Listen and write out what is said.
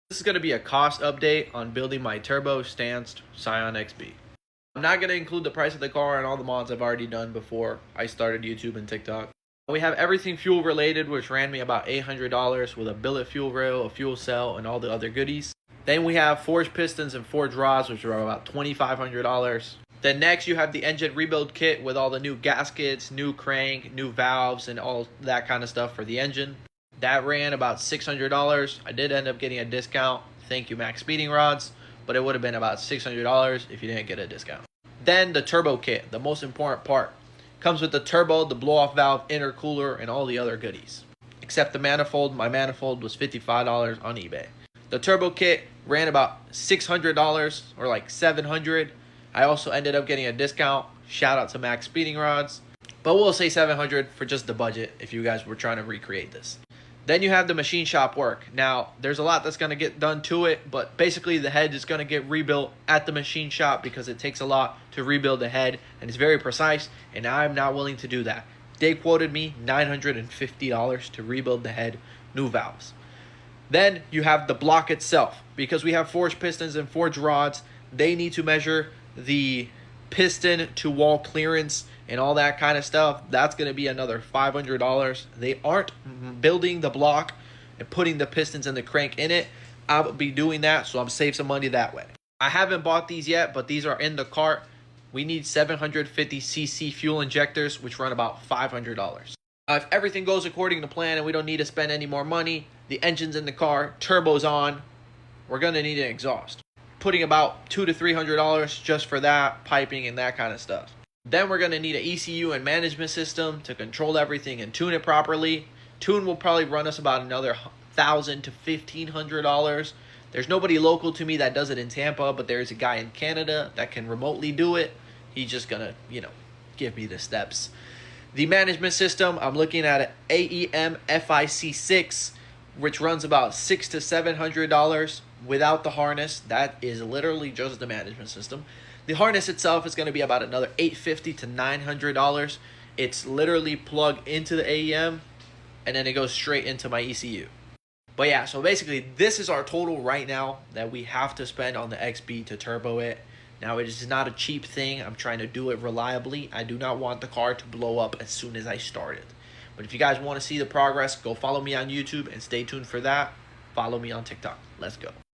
This is going to be a cost update on building my turbo stanced Scion XB. I'm not going to include the price of the car and all the mods I've already done before I started YouTube and TikTok. We have everything fuel related, which ran me about $800 with a billet fuel rail, a fuel cell, and all the other goodies. Then we have forged pistons and forged rods, which are about $2,500. Then next you have the engine rebuild kit with all the new gaskets, new crank, new valves, and all that kind of stuff for the engine. That ran about $600. I did end up getting a discount. Thank you, Max Speeding Rods. But it would have been about $600 if you didn't get a discount. Then the turbo kit, the most important part. Comes with the turbo, the blow-off valve, intercooler, and all the other goodies. Except the manifold. My manifold was $55 on eBay. The turbo kit ran about $600 or like $700. I also ended up getting a discount. Shout out to Max Speeding Rods. But we'll say $700 for just the budget if you guys were trying to recreate this. Then you have the machine shop work. Now, there's a lot that's going to get done to it, but basically the head is going to get rebuilt at the machine shop because it takes a lot to rebuild the head, and it's very precise, and I'm not willing to do that. They quoted me $950 to rebuild the head, new valves. Then you have the block itself. Because we have forged pistons and forged rods, they need to measure the piston to wall clearance and all that kind of stuff. That's going to be another $500. They aren't building the block and putting the pistons and the crank in it. I'll be doing that, so I'm save some money that way. I haven't bought these yet, but these are in the cart. We need 750cc fuel injectors, which run about $500. If everything goes according to plan and we don't need to spend any more money, the engine's in the car, turbo's on, we're going to need an exhaust. Putting about $200 to $300 just for that, piping and that kind of stuff. Then we're going to need an ECU and management system to control everything and tune it properly. Tune will probably run us about another $1,000 to $1,500. There's nobody local to me that does it in Tampa, but there's a guy in Canada that can remotely do it. He's just going to, give me the steps. The management system, I'm looking at an AEM FIC6, which runs about $600 to $700 without the harness. That is literally just the management system. The harness itself is going to be about another $850 to $900. It's literally plugged into the AEM, and then it goes straight into my ECU. But yeah, so basically this is our total right now that we have to spend on the XB to turbo it. Now, it is not a cheap thing. I'm trying to do it reliably. I do not want the car to blow up as soon as I start it. But if you guys want to see the progress, go follow me on YouTube and stay tuned for that. Follow me on TikTok. Let's go.